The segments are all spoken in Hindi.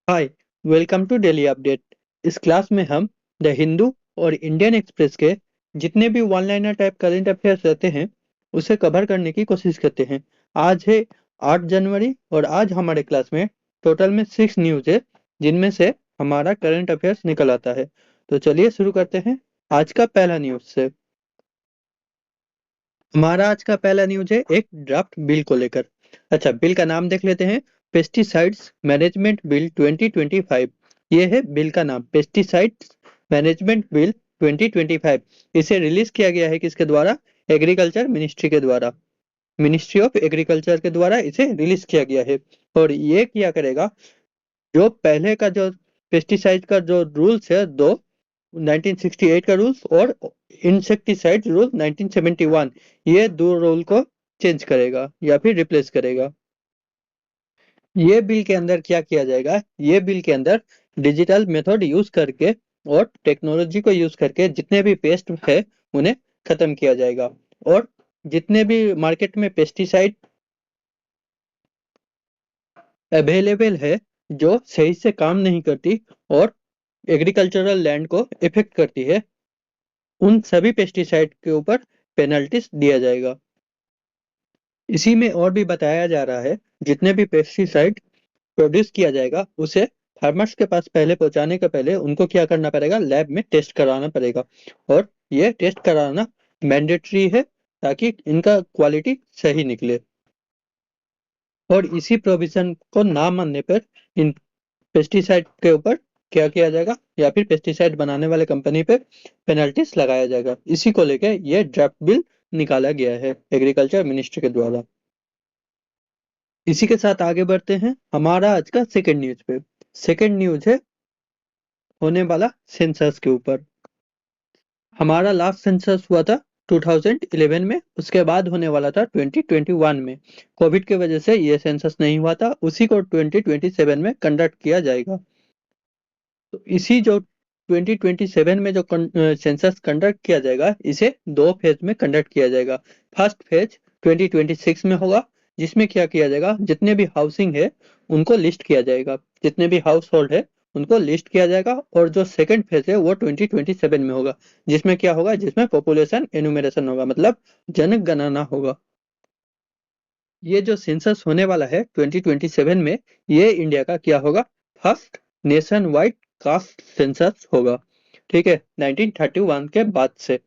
Hi, welcome to daily update. इस क्लास में हम द हिंदू और इंडियन एक्सप्रेस के जितने भी one liner type current affairs रहते हैं उसे कवर करने की कोशिश करते हैं। आज है 8 जनवरी और आज हमारे क्लास में टोटल में 6 न्यूज़ है जिनमें से हमारा करंट अफेयर्स निकल आता है। तो चलिए शुरू करते हैं आज का पहला न्यूज़ से। हमारा आज का पहला न्यूज है एक ड्राफ्ट बिल को लेकर। अच्छा, बिल का नाम देख लेते हैं। Pesticides management bill 2025। ये है बिल का नाम, पेस्टिसाइड्स मैनेजमेंट बिल 2025। इसे रिलीज किया गया है किसके द्वारा? एग्रीकल्चर मिनिस्ट्री के द्वारा। मिनिस्ट्री ऑफ एग्रीकल्चर के द्वारा इसे रिलीज किया गया है। और ये किया करेगा जो पहले का जो पेस्टिसाइड का जो रूल्स है दो, 1968 का रूल्स और इंसेक्टिसाइड रूल 1971, ये दो रूल को चेंज करेगा या फिर रिप्लेस करेगा। ये बिल के अंदर क्या किया जाएगा? ये बिल के अंदर डिजिटल मेथड यूज करके और टेक्नोलॉजी को यूज करके जितने भी पेस्ट है उन्हें खत्म किया जाएगा। और जितने भी मार्केट में पेस्टिसाइड अवेलेबल है जो सही से काम नहीं करती और एग्रीकल्चरल लैंड को इफेक्ट करती है, उन सभी पेस्टिसाइड के ऊपर पेनल्टीज दिया जाएगा। इसी में और भी बताया जा रहा है जितने भी पेस्टिसाइड प्रोड्यूस किया जाएगा उसे फार्मर्स के पास पहले पहुंचाने के पहले उनको क्या करना पड़ेगा? लैब में टेस्ट कराना पड़ेगा। और ये टेस्ट कराना मैंडेटरी है ताकि इनका क्वालिटी सही निकले। और इसी प्रोविजन को ना मानने पर इन पेस्टिसाइड के ऊपर क्या किया जाएगा या फिर पेस्टिसाइड बनाने वाले कंपनी पे पेनल्टीज लगाया जाएगा। इसी को लेके ये ड्राफ्ट बिल निकाला गया है एग्रीकल्चर मिनिस्ट्री के द्वारा। इसी के साथ आगे बढ़ते हैं हमारा आज का सेकंड न्यूज पे। सेकंड न्यूज है होने वाला सेंसस के ऊपर। हमारा लास्ट सेंसस हुआ था 2011 में, उसके बाद होने वाला था 2021 में। कोविड की वजह से ये सेंसस नहीं हुआ था, उसी को 2027 में कंडक्ट किया जाएगा। तो इसी जो 2027 में जो सेंसस कंडक्ट किया जाएगा इसे दो फेज में कंडक्ट किया जाएगा। फर्स्ट फेज 2026 में होगा जिसमें क्या किया जाएगा? जितने भी हाउसिंग है उनको लिस्ट किया जाएगा, जितने भी हाउस होल्ड है उनको लिस्ट किया जाएगा। और जो सेकंड फेज है वो 2027 में होगा जिसमें क्या होगा? जिसमें पॉपुलेशन एनुमरेशन होगा, मतलब जनगणना होगा। ये जो सेंसस होने वाला है 2027 में, ये इंडिया का क्या होगा? First nation wide caste census होगा। ठीक है, 1931 के बाद से।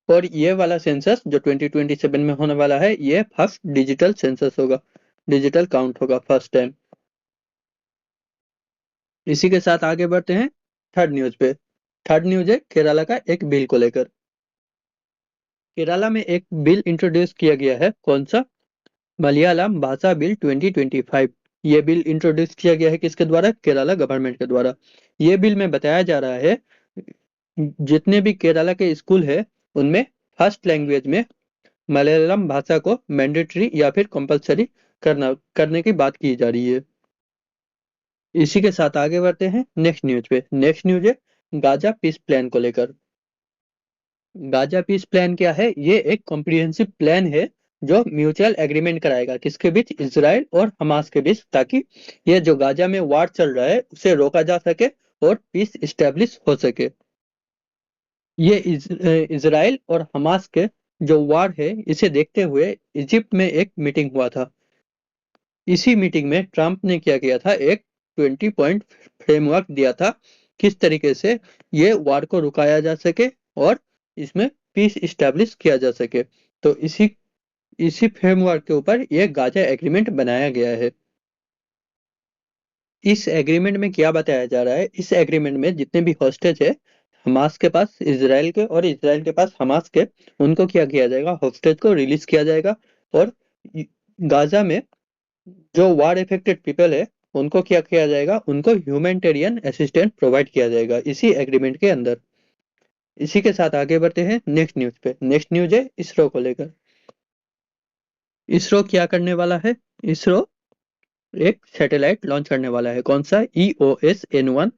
और ये वाला सेंसस जो 2027 में होने वाला है ये फर्स्ट डिजिटल सेंसस होगा, डिजिटल काउंट होगा फर्स्ट टाइम। इसी के साथ आगे बढ़ते हैं थर्ड न्यूज पे। थर्ड न्यूज है केरला का एक बिल को लेकर। केरला में एक बिल इंट्रोड्यूस किया गया है, कौन सा? मलयालम भाषा बिल 2025। ये बिल इंट्रोड्यूस किया गया है किसके द्वारा? केरला गवर्नमेंट के द्वारा। ये बिल में बताया जा रहा है जितने भी केरला के स्कूल है उनमें फर्स्ट लैंग्वेज में मलयालम भाषा को मैंडेटरी या फिर कंपलसरी करने की बात की जा रही है। इसी के साथ आगे बढ़ते हैं नेक्स्ट न्यूज पे। नेक्स्ट न्यूज है गाजा पीस प्लान को लेकर। गाजा पीस प्लान क्या है? ये एक कॉम्प्रिहेंसिव प्लान है जो म्यूचुअल एग्रीमेंट कराएगा किसके बीच? इसराइल और हमास के बीच, ताकि ये जो गाजा में वार चल रहा है उसे रोका जा सके और पीस इस्टेब्लिश हो सके। ये इसराइल और हमास के जो वार है इसे देखते हुए इजिप्ट में एक मीटिंग हुआ था। इसी मीटिंग में ट्रंप ने क्या किया था? एक 20 पॉइंट फ्रेमवर्क दिया था किस तरीके से ये वार को रुकाया जा सके और इसमें पीस इस्टेब्लिश किया जा सके। तो इसी इसी फ्रेमवर्क के ऊपर ये गाजा एग्रीमेंट बनाया गया है। इस एग्रीमेंट में क्या बताया जा रहा है? इस एग्रीमेंट में जितने भी हॉस्टेज है हमास के पास इसराइल के और इसराइल के पास हमास के, उनको क्या किया जाएगा? हॉस्टेज को रिलीज किया जाएगा। और गाजा में जो वार इफेक्टेड पीपल है उनको क्या किया जाएगा? उनको ह्यूमैनिटेरियन असिस्टेंट प्रोवाइड किया जाएगा इसी एग्रीमेंट के अंदर। इसी के साथ आगे बढ़ते हैं नेक्स्ट न्यूज पे। नेक्स्ट न्यूज है इसरो को लेकर। इसरो क्या करने वाला है? इसरो एक सैटेलाइट लॉन्च करने वाला है, कौन सा? EOS-N1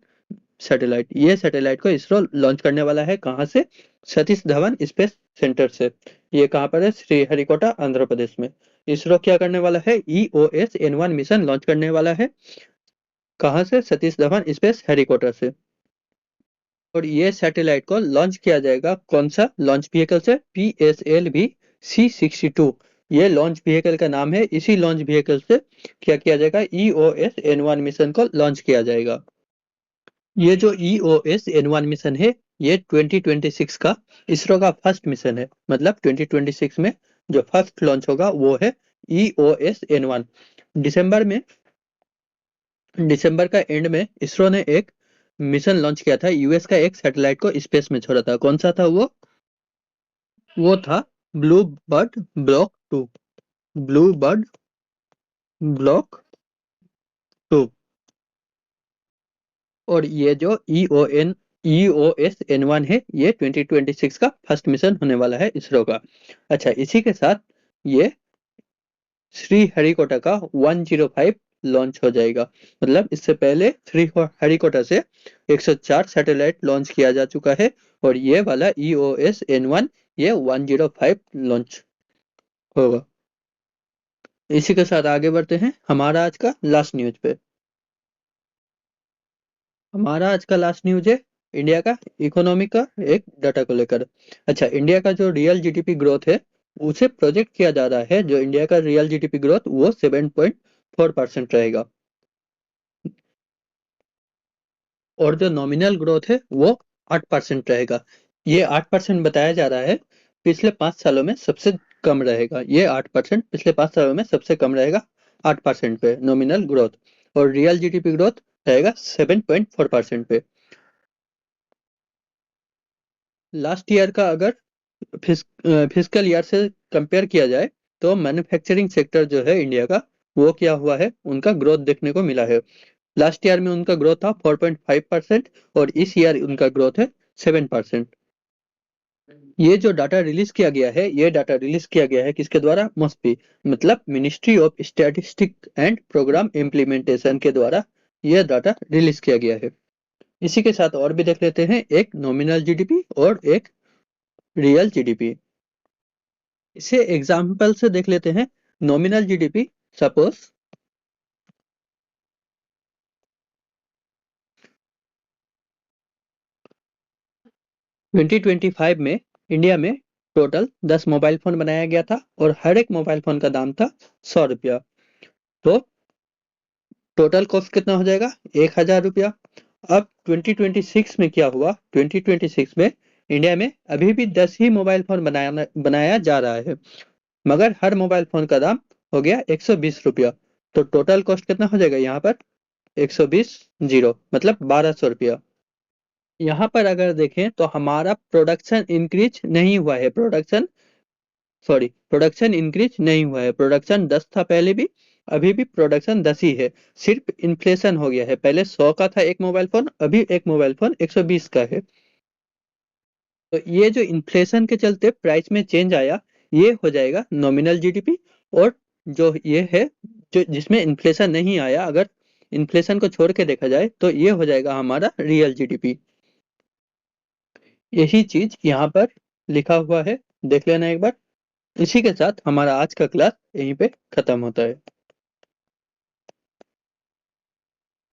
satellite. ये सैटेलाइट को इसरो लॉन्च करने वाला है कहाँ से? सतीश धवन स्पेस सेंटर से। ये कहाँ पर है? श्रीहरिकोटा आंध्र प्रदेश में। इसरो क्या करने वाला है? EOS-N1 मिशन लॉन्च करने वाला है कहाँ से? सतीश धवन स्पेस हेलीकॉप्टर से। और ये सैटेलाइट को लॉन्च किया जाएगा कौन सा लॉन्च व्हीकल से? PSLV C62। ये लॉन्च व्हीकल का नाम है। इसी लॉन्च व्हीकल से क्या किया जाएगा? EOS-N1 मिशन को लॉन्च किया जाएगा। ये जो EOS-N1 मिशन है, ये 2026 का इसरो का फर्स्ट मिशन है। मतलब 2026 में जो फर्स्ट लॉन्च होगा वो है EOS-N1। दिसंबर में दिसंबर का एंड में इसरो ने एक मिशन लॉन्च किया था। यूएस का एक सैटेलाइट को स्पेस में छोड़ा था। कौन सा था वो था blue bird block 2। Blue bird block 2। और ये जो EOS-N1 है, ये 2026 का फर्स्ट मिशन होने वाला है इसरो का। अच्छा, इसी के साथ ये श्रीहरिकोटा का 105 लॉन्च हो जाएगा। मतलब इससे पहले श्रीहरिकोटा से 104 सैटेलाइट लॉन्च किया जा चुका है, और ये वाला EOS-N1 ये 105 लॉन्च होगा। इसी के साथ आगे बढ़ते हैं हमारा आज का लास्ट न्यूज पे। हमारा आज का लास्ट न्यूज है इंडिया का इकोनॉमी का एक डाटा को लेकर। अच्छा, इंडिया का जो रियल जीडीपी ग्रोथ है, उसे प्रोजेक्ट किया जा रहा है, जो इंडिया का रियल जीडीपी ग्रोथ वो 7.4% रहेगा। और जो नॉमिनल ग्रोथ है वो 8% रहेगा। ये 8% बताया जा रहा है पिछले 5 सालों में सबसे कम रहेगा। ये 8% पिछले 5 सालों में सबसे कम रहेगा, 8% पे नॉमिनल ग्रोथ। और रियल जीडीपी ग्रोथ रहेगा 7.4% पे। लास्ट ईयर का अगर फिजिकल ईयर से कंपेयर किया जाए, तो मैन्युफैक्चरिंग सेक्टर जो है इंडिया का, वो क्या हुआ है, उनका ग्रोथ देखने को मिला है। लास्ट ईयर में उनका ग्रोथ था 4.5%, और इस ईयर उनका ग्रोथ है 7%। ये जो डाटा रिलीज किया गया है, ये डाटा रिलीज किया गया है किसके द्वारा? मॉस्पी, मतलब ministry of statistic and programme implementation के द्वारा यह डाटा रिलीज किया गया है। इसी के साथ और भी देख लेते हैं, एक नॉमिनल जीडीपी और एक रियल जीडीपी। इसे एग्जाम्पल से देख लेते हैं। नॉमिनल जीडीपी, सपोज 2025 में इंडिया में टोटल 10 मोबाइल फोन बनाया गया था, और हर एक मोबाइल फोन का दाम था 100 रुपया। तो टोटल कॉस्ट कितना हो जाएगा? 1000 रुपया। अब 2026 में क्या हुआ? 2026 में इंडिया में अभी भी 10 ही मोबाइल फोन बनाया जा रहा है, मगर हर मोबाइल फोन का दाम हो गया 120 रुपया। तो टोटल कॉस्ट कितना हो जाएगा यहाँ पर? 120 जीरो, मतलब 1200 रुपया। यहाँ पर अगर देखें तो हमारा प्रोडक्शन इंक्रीज नहीं हुआ है। प्रोडक्शन इंक्रीज नहीं हुआ है। प्रोडक्शन 10 था पहले भी, अभी भी प्रोडक्शन 10 ही है। सिर्फ इन्फ्लेशन हो गया है। पहले 100 का था एक मोबाइल फोन, अभी एक मोबाइल फोन 120 का है। तो ये जो इन्फ्लेशन के चलते प्राइस में चेंज आया, ये हो जाएगा नॉमिनल जीडीपी। और जो ये है, जो जिसमें इन्फ्लेशन नहीं आया, अगर इन्फ्लेशन को छोड़ के देखा जाए, तो ये हो जाएगा हमारा रियल जीडीपी। यही चीज यहाँ पर लिखा हुआ है, देख लेना एक बार। इसी के साथ हमारा आज का क्लास यहीं पे खत्म होता है।